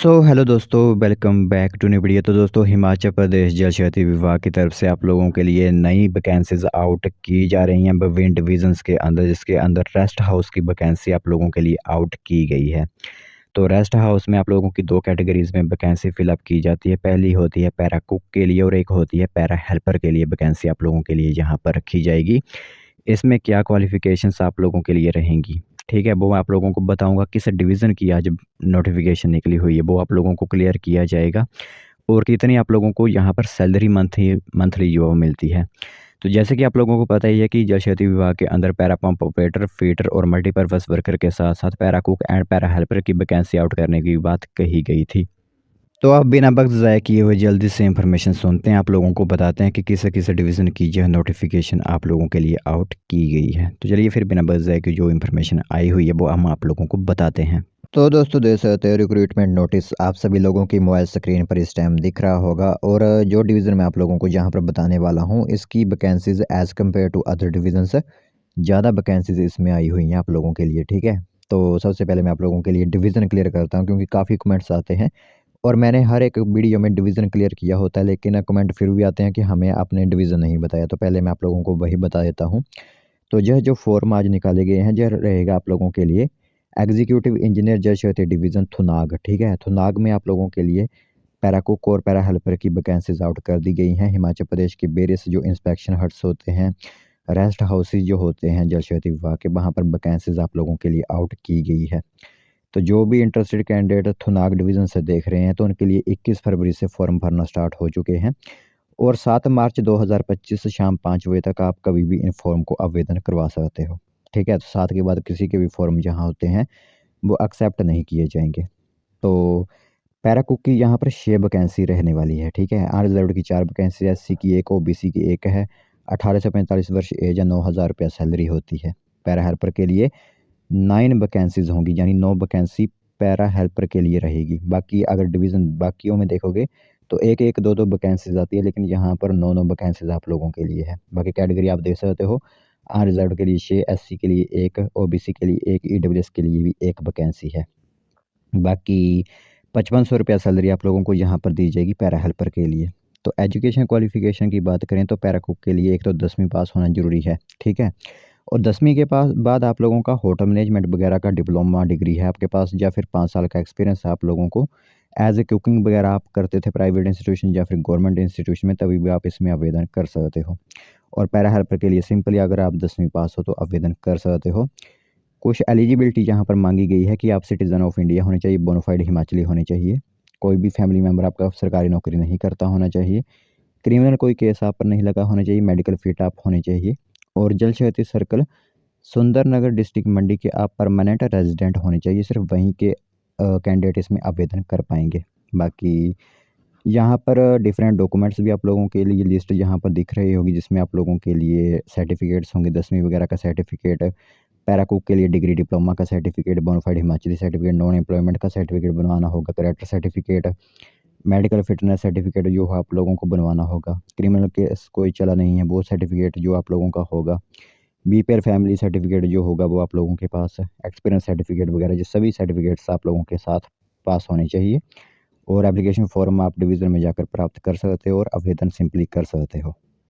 Hello दोस्तों, welcome back to new video. तो दोस्तों, हिमाचल प्रदेश जल शक्ति विभाग की तरफ से आप लोगों के लिए नई वैकेंसीज आउट की जा रही हैं विभिन्न डिविजन्स के अंदर, जिसके अंदर रेस्ट हाउस की वैकेंसी आप लोगों के लिए आउट की गई है। तो रेस्ट हाउस में आप लोगों की दो कैटेगरीज में वैकेंसी फिलअप की जाती है। पहली होती है पैरा कुक के लिए और एक होती है पैरा हेल्पर के लिए। वैकेंसी आप लोगों के लिए यहाँ पर रखी जाएगी। इसमें क्या क्वालिफ़िकेशंस आप लोगों के लिए रहेंगी, ठीक है, वो मैं आप लोगों को बताऊँगा। किस डिवीज़न की आज नोटिफ़िकेशन निकली हुई है, वो आप लोगों को क्लियर किया जाएगा। और कितनी आप लोगों को यहाँ पर सैलरी मंथली जो है मिलती है। तो जैसे कि आप लोगों को पता ही है कि जल शक्ति विभाग के अंदर पैरा पंप ऑपरेटर, फीटर और मल्टीपर्पज़ वर्कर के साथ-साथ para cook and para helper की वैकेंसी आउट करने की बात कही गई थी। तो आप बिना वक्त ज़ाया किए हुए जल्दी से इन्फॉर्मेशन सुनते हैं, आप लोगों को बताते हैं कि किस किस डिवीज़न की जो है नोटिफिकेशन आप लोगों के लिए आउट की गई है। तो चलिए फिर बिना वक्त ज़ाया की जो इन्फॉर्मेशन आई हुई है वो हम आप लोगों को बताते हैं। तो दोस्तों, देख सकते हो रिक्रूटमेंट नोटिस आप सभी लोगों की मोबाइल स्क्रीन पर इस टाइम दिख रहा होगा। और जो डिवीज़न मैं आप लोगों को जहाँ पर बताने वाला हूँ, इसकी vacancies as compare to other division से ज़्यादा वैकेंसीज इसमें आई हुई हैं आप लोगों के लिए, ठीक है। तो सबसे पहले मैं आप लोगों के लिए डिवीज़न क्लियर करता हूँ, क्योंकि काफ़ी कमेंट्स आते हैं और मैंने हर एक वीडियो में डिवीज़न क्लियर किया होता है, लेकिन कमेंट फिर भी आते हैं कि हमें आपने डिवीज़न नहीं बताया। तो पहले मैं आप लोगों को वही बता देता हूँ। तो यह जो फॉर्म आज निकाले गए हैं, यह रहेगा आप लोगों के लिए एग्जीक्यूटिव इंजीनियर जल शक्ति डिवीज़न थुनाग, ठीक है। थुनाग में आप लोगों के लिए पैरा कुक और पैरा हेल्पर की वैकेंसीज आउट कर दी गई हैं। हिमाचल प्रदेश के वेरियस जो इंस्पेक्शन हट्स होते हैं, रेस्ट हाउसेज जो होते हैं जल शक्ति विभाग के, वहाँ पर वैकेंसीज आप लोगों के लिए आउट की गई है। तो जो भी इंटरेस्टेड कैंडिडेट थुनाग डिवीज़न से देख रहे हैं, तो उनके लिए 21 फरवरी से फॉर्म भरना स्टार्ट हो चुके हैं। और 7 मार्च 2025 शाम 5 बजे तक आप कभी भी इन फॉर्म को आवेदन करवा सकते हो, ठीक है। तो 7 के बाद किसी के भी फॉर्म जहाँ होते हैं वो एक्सेप्ट नहीं किए जाएंगे। तो पैरा कुक की यहाँ पर 6 वैकेंसी रहने वाली है, ठीक है। अनरिजर्व्ड की 4 वैकेंसी, एससी की 1, ओबीसी की 1 है। 18 से 45 वर्ष एज है, 9,000 रुपया सैलरी होती है। पैरा हेल्पर के लिए 9 वैकेंसीज़ होंगी, यानी 9 वैकेंसी पैरा हेल्पर के लिए रहेगी। बाकी अगर डिवीज़न बाकियों में देखोगे तो 1-1, 2-2 वैकेंसीज़ आती है, लेकिन यहाँ पर 9-9 वैकेंसीज़ आप लोगों के लिए है। बाकी कैटेगरी आप देख सकते हो, अनरिजर्व्ड के लिए 6, एससी के लिए 1, ओबीसी के लिए 1, ईडब्ल्यूएस के लिए भी 1 वैकेंसी है। बाकी 5500 रुपया सैलरी आप लोगों को यहाँ पर दी जाएगी पैरा हेल्पर के लिए। तो एजुकेशन क्वालिफ़िकेशन की बात करें तो पैरा कुक के लिए एक तो 10वीं पास होना ज़रूरी है, ठीक है। और 10वीं के पास बाद आप लोगों का होटल मैनेजमेंट वगैरह का डिप्लोमा डिग्री है आपके पास, या फिर 5 साल का एक्सपीरियंस है आप लोगों को। एज़ ए कुकिंग वगैरह आप करते थे प्राइवेट इंस्टीट्यूशन या फिर गवर्नमेंट इंस्टीट्यूशन में, तभी भी आप इसमें आवेदन कर सकते हो। और पैरा हेल्पर के लिए सिंपली अगर आप 10वीं पास हो तो आवेदन कर सकते हो। कुछ एलिजिबिलिटी यहाँ पर मांगी गई है कि आप सिटीज़न ऑफ इंडिया होने चाहिए, बोनाफाइड हिमाचली होने चाहिए। कोई भी फैमिली मेम्बर आपका सरकारी नौकरी नहीं करता होना चाहिए। क्रिमिनल कोई केस आप पर नहीं लगा होना चाहिए। मेडिकल फिट आप होने चाहिए। और जल शक्ति सर्कल सुंदरनगर डिस्ट्रिक्ट मंडी के आप परमानेंट रेजिडेंट होने चाहिए। सिर्फ वहीं के कैंडिडेट इसमें आवेदन कर पाएंगे। बाकी यहाँ पर डिफरेंट डॉक्यूमेंट्स भी आप लोगों के लिए लिस्ट यहाँ पर दिख रही होगी, जिसमें आप लोगों के लिए सर्टिफिकेट्स होंगे, 10वीं वगैरह का सर्टिफिकेट, पैरा कुक के लिए डिग्री डिप्लोमा का certificate, bonafide Himachali certificate, non employment का सर्टिफिकेट बनवाना होगा, character certificate, medical fitness certificate जो आप लोगों को बनवाना होगा, क्रिमिनल केस कोई चला नहीं है वो सर्टिफिकेट जो आप लोगों का होगा, बीपीएल फैमिली सर्टिफिकेट जो होगा वो आप लोगों के पास है, एक्सपीरियंस सर्टिफिकेट वगैरह, जो सभी सर्टिफिकेट्स आप लोगों के साथ पास होने चाहिए। और एप्लीकेशन फॉर्म आप डिवीज़न में जाकर प्राप्त कर सकते हो और आवेदन सिंपली कर सकते हो।